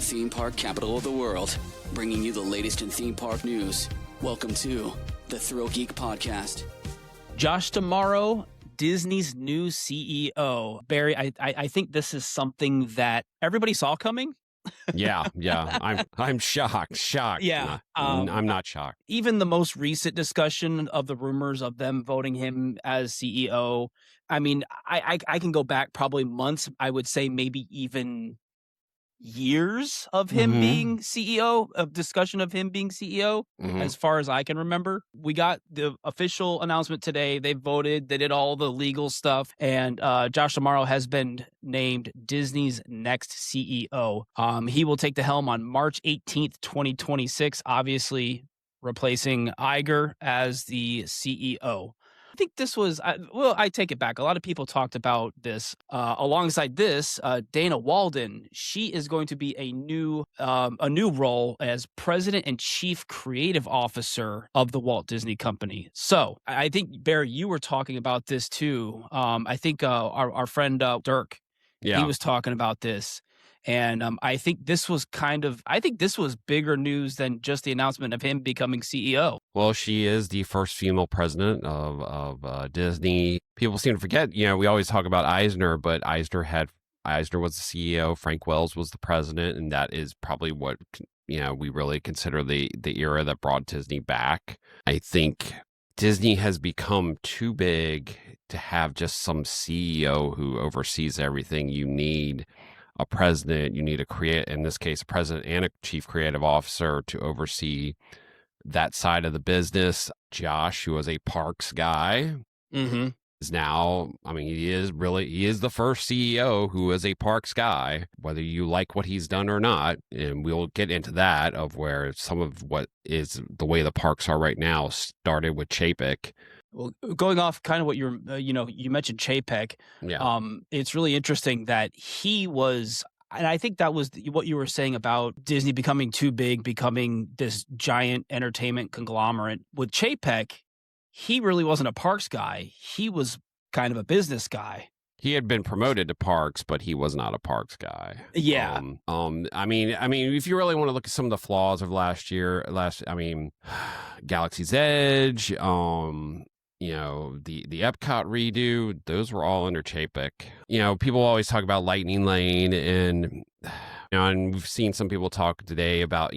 the theme park capital of the world, bringing you the latest in theme park news. Welcome to the ThrillGeek Podcast. Josh D'Amaro, Disney's new CEO. Barry, I think this is something that everybody saw coming. Yeah. I'm shocked. Yeah. I'm not shocked. Even the most recent discussion of the rumors of them voting him as CEO. I mean, I can go back probably months. I would say maybe even years of him being CEO, of discussion of him being CEO, as far as I can remember. We got the official announcement today. They voted. They did all the legal stuff. And Josh D'Amaro has been named Disney's next CEO. He will take the helm on March 18th, 2026, obviously replacing Iger as the CEO. I think this was, I take it back. A lot of people talked about this. Alongside this, Dana Walden, she is going to be a new role as President and Chief Creative Officer of the Walt Disney Company. So I think, Barry, you were talking about this too. I think our friend Dirk, he was talking about this. And I think this was bigger news than just the announcement of him becoming CEO. Well, she is the first female president of Disney. People seem to forget, we always talk about Eisner, but Eisner was the CEO, Frank Wells was the president, and that is probably what, we really consider the era that brought Disney back. I think Disney has become too big to have just some CEO who oversees everything. You need a president, you need in this case, a president and a chief creative officer to oversee that side of the business. Josh, who was a parks guy, is now, he is the first CEO who is a parks guy, whether you like what he's done or not. And we'll get into that, of where some of what is the way the parks are right now started with Chapek. Well, going off kind of what you're, you mentioned Chapek. Yeah. It's really interesting that he was, and I think that was what you were saying about Disney becoming too big, becoming this giant entertainment conglomerate. With Chapek, he really wasn't a parks guy. He was kind of a business guy. He had been promoted to parks, but he was not a parks guy. Yeah. If you really want to look at some of the flaws of Galaxy's Edge, the Epcot redo, those were all under Chapek. People always talk about Lightning Lane, and we've seen some people talk today about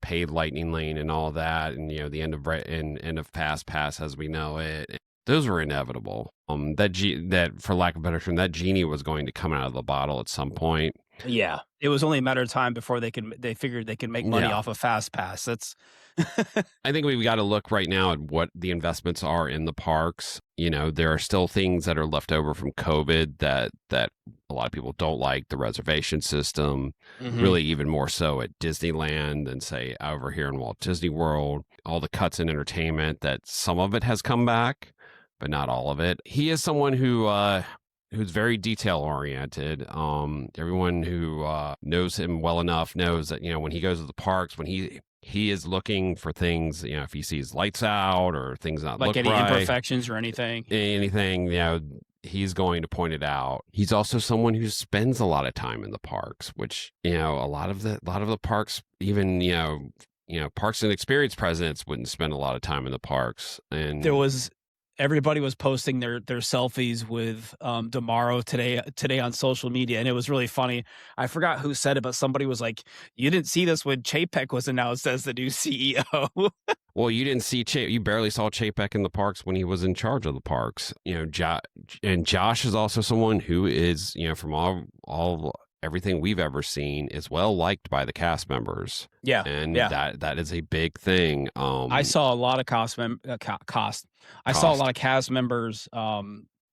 paid Lightning Lane and all that, and the end of Fast Pass as we know it. Those were inevitable. That for lack of a better term, that genie was going to come out of the bottle at some point. Yeah, it was only a matter of time before they figured they could make money off of Fast Pass. That's. I think we've got to look right now at what the investments are in the parks. There are still things that are left over from COVID that a lot of people don't like. The reservation system, really even more so at Disneyland than say over here in Walt Disney World. All the cuts in entertainment, that some of it has come back, but not all of it. He is someone who's very detail oriented. Everyone who knows him well enough knows that when he goes to the parks, when he is looking for things, if he sees lights out or things not like look any right, imperfections or anything, he's going to point it out. He's also someone who spends a lot of time in the parks, which a lot of the parks, even parks and experience presidents wouldn't spend a lot of time in the parks. And everybody was posting their selfies with D'Amaro today on social media, and it was really funny. I forgot who said it, but somebody was like, "You didn't see this when Chapek was announced as the new CEO." Well, you didn't see you barely saw Chapek in the parks when he was in charge of the parks. And Josh is also someone who is, from all everything we've ever seen, is well liked by the cast members. Yeah, and that is a big thing. I saw a lot of cast members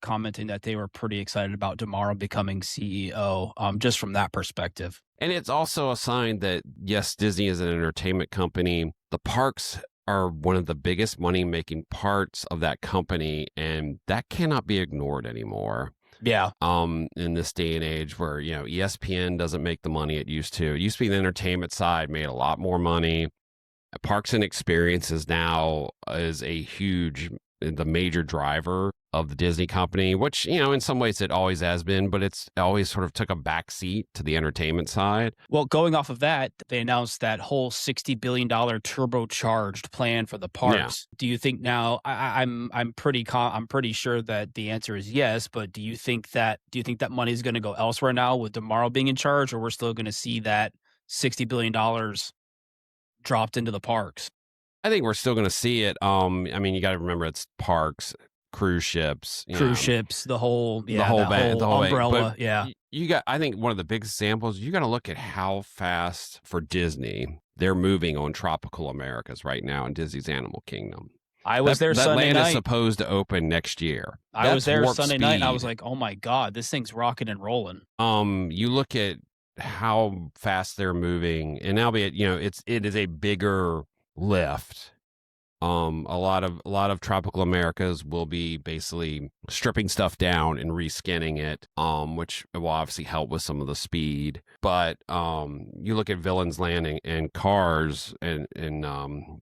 commenting that they were pretty excited about D'Amaro becoming CEO, just from that perspective. And it's also a sign that, yes, Disney is an entertainment company. The parks are one of the biggest money-making parts of that company, and that cannot be ignored anymore. Yeah. In this day and age where, ESPN doesn't make the money it used to. It used to be the entertainment side made a lot more money. Parks and Experiences now is the major driver of the Disney company, which, in some ways it always has been, but it's always sort of took a backseat to the entertainment side. Well, going off of that, they announced that whole $60 billion turbocharged plan for the parks. Do you think now, I'm pretty sure that the answer is yes, but do you think that money is going to go elsewhere now with tomorrow being in charge, or we're still going to see that $60 billion dropped into the parks? I think we're still going to see it. You got to remember it's parks, cruise ships, the whole umbrella. You got. I think one of the big examples. You got to look at how fast for Disney they're moving on tropical Americas right now in Disney's Animal Kingdom. I was there Sunday night. That land is supposed to open next year. I was there Sunday night. I was like, oh my God, this thing's rocking and rolling. You look at how fast they're moving, and albeit it is a bigger lift. A lot of tropical Americas will be basically stripping stuff down and reskinning it, which will obviously help with some of the speed. But you look at Villains Landing and Cars and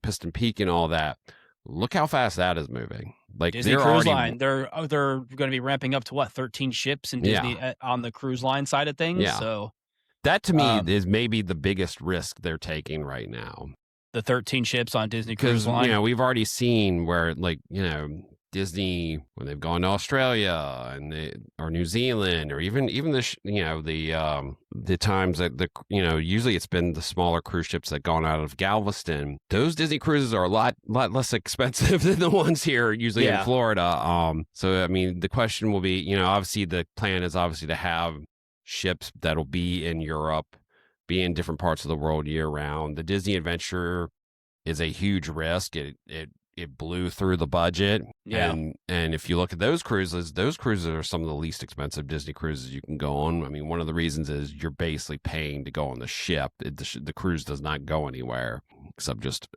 Piston Peak and all that. Look how fast that is moving. Like Disney Cruise Line, they're going to be ramping up to what, 13 ships in Disney on the cruise line side of things. Yeah. So that to me is maybe the biggest risk they're taking right now. The 13 ships on Disney Cruise Line. Because, we've already seen where, Disney, when they've gone to Australia or New Zealand, or even the times that usually it's been the smaller cruise ships that gone out of Galveston. Those Disney cruises are a lot less expensive than the ones here usually in Florida. So the question will be, obviously the plan is obviously to have ships that'll be in Europe, be in different parts of the world year round. The Disney Adventure is a huge risk. It blew through the budget. Yeah. And if you look at those cruises are some of the least expensive Disney cruises you can go on. One of the reasons is you're basically paying to go on the ship. The cruise does not go anywhere except just,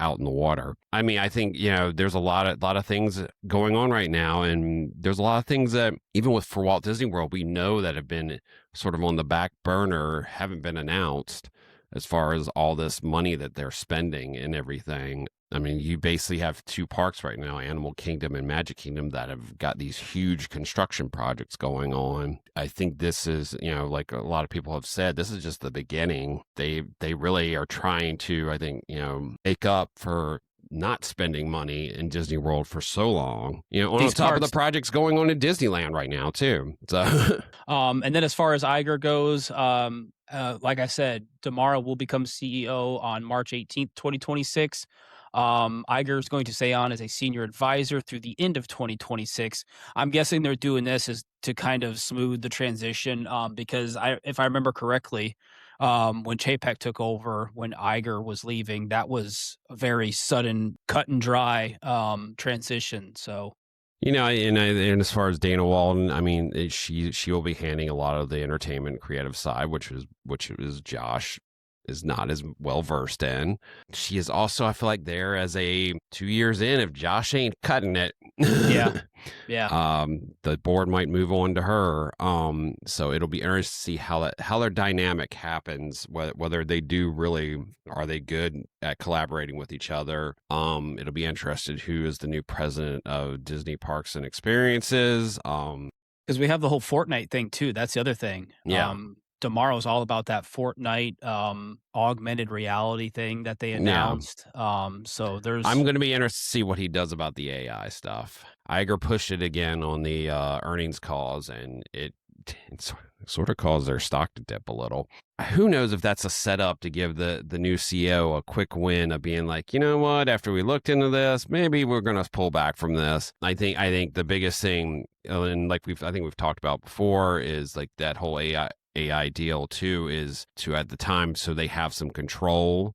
out in the water. I think, there's a lot of things going on right now. And there's a lot of things that even for Walt Disney World, we know that have been sort of on the back burner, haven't been announced as far as all this money that they're spending and everything. You basically have two parks right now, Animal Kingdom and Magic Kingdom, that have got these huge construction projects going on. I think this is, like a lot of people have said, this is just the beginning. They really are trying to, I think, make up for not spending money in Disney World for so long, on top of the projects going on in Disneyland right now too. So, and then as far as Iger goes, like I said, tomorrow will become CEO on March 18th, 2026. Iger is going to stay on as a senior advisor through the end of 2026. I'm guessing they're doing this as to kind of smooth the transition, because if I remember correctly, when Chapek took over, when Iger was leaving, that was a very sudden, cut and dry transition. So, and as far as Dana Walden, she will be handling a lot of the entertainment creative side, which is Josh is not as well versed in. She is also, I feel like, there as a 2 years in, if Josh ain't cutting it, yeah. The board might move on to her. So it'll be interesting to see how their dynamic happens, whether they do really, are they good at collaborating with each other? It'll be interesting who is the new president of Disney Parks and Experiences. Because we have the whole Fortnite thing too. That's the other thing. Yeah. Tomorrow's all about that Fortnite augmented reality thing that they announced. So I'm going to be interested to see what he does about the AI stuff. Iger pushed it again on the earnings calls, and it sort of caused their stock to dip a little. Who knows if that's a setup to give the new CEO a quick win of being like, you know what, after we looked into this, maybe we're going to pull back from this. I think the biggest thing, and like we've talked about before, is like that whole AI deal too, is to at the time so they have some control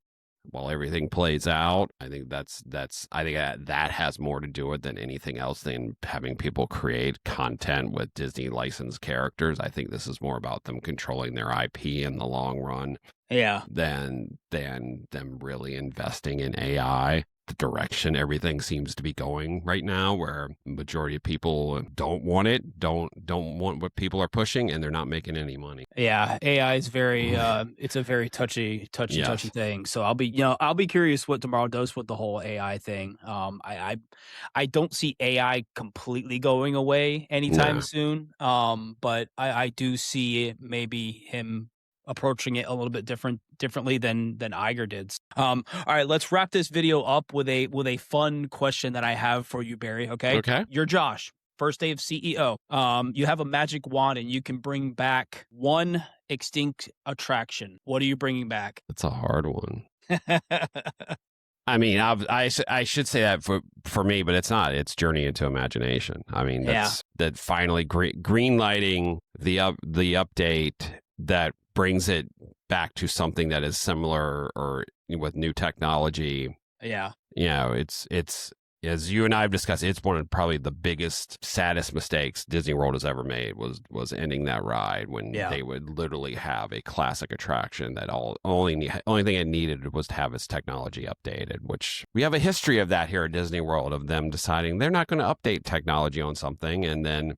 while everything plays out. I think that has more to do with it than anything else, than having people create content with Disney licensed characters. I think this is more about them controlling their IP in the long run. Yeah. Than them really investing in AI. the direction everything seems to be going right now, where majority of people don't want it, don't want what people are pushing, and they're not making any money. Yeah, AI is very it's a very touchy thing. So I'll be curious what tomorrow does with the whole AI thing. I don't see AI completely going away anytime soon. But I do see maybe him approaching it a little bit differently than Iger did. All right, let's wrap this video up with a fun question that I have for you, Barry. Okay. You're Josh. First day of CEO. You have a magic wand and you can bring back one extinct attraction. What are you bringing back? That's a hard one. I mean, I should say that for me, but it's not. It's Journey into Imagination. I mean, that finally green lighting the update that brings it back to something that is similar or with new technology. Yeah. You know, it's as you and I have discussed, it's one of probably the biggest, saddest mistakes Disney World has ever made was ending that ride when they would literally have a classic attraction that only thing it needed was to have its technology updated, which we have a history of that here at Disney World, of them deciding they're not going to update technology on something. And then,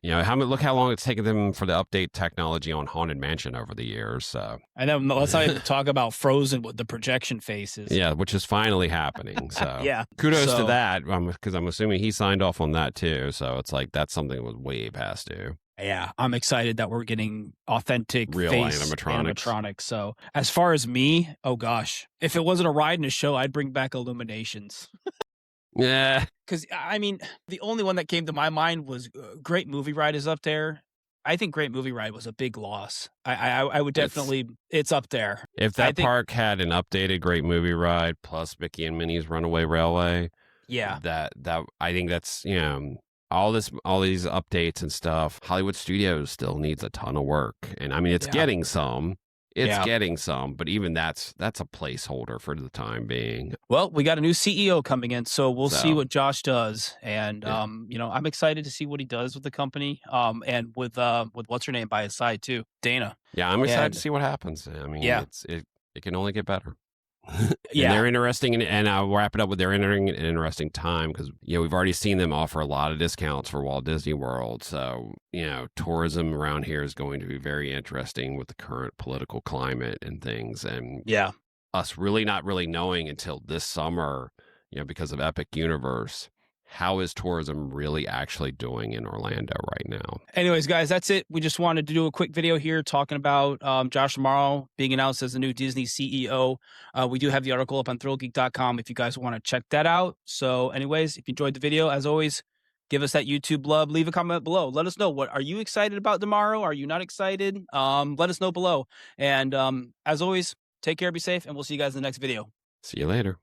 look how long it's taken them for the update technology on Haunted Mansion over the years. So. And then let's not even talk about Frozen with the projection faces. Yeah, which is finally happening. So kudos to that, because I'm assuming he signed off on that too. So it's like that's something that was way past due. Yeah, I'm excited that we're getting authentic real face animatronics. So as far as me, oh gosh, if it wasn't a ride and a show, I'd bring back Illuminations. Yeah. Because, I mean, the only one that came to my mind was Great Movie Ride is up there. I think Great Movie Ride was a big loss. I would definitely, it's up there. If that park had an updated Great Movie Ride plus Mickey and Minnie's Runaway Railway, that I think that's, all these updates and stuff, Hollywood Studios still needs a ton of work. And I mean, it's getting some. It's getting some, but even that's a placeholder for the time being. Well, we got a new CEO coming in, so we'll see what Josh does. And I'm excited to see what he does with the company. And with what's her name by his side too, Dana. Yeah, I'm excited to see what happens. I mean, it can only get better. And they're interesting, and I'll wrap it up with they're entering an interesting time because we've already seen them offer a lot of discounts for Walt Disney World. So tourism around here is going to be very interesting with the current political climate and things, and us really not really knowing until this summer, because of Epic Universe. How is tourism really actually doing in Orlando right now? Anyways, guys, that's it. We just wanted to do a quick video here talking about Josh D'Amaro being announced as the new Disney CEO. We do have the article up on ThrillGeek.com if you guys want to check that out. So anyways, if you enjoyed the video, as always, give us that YouTube love. Leave a comment below. Let us know. Are you excited about D'Amaro? Are you not excited? Let us know below. And as always, take care, be safe, and we'll see you guys in the next video. See you later.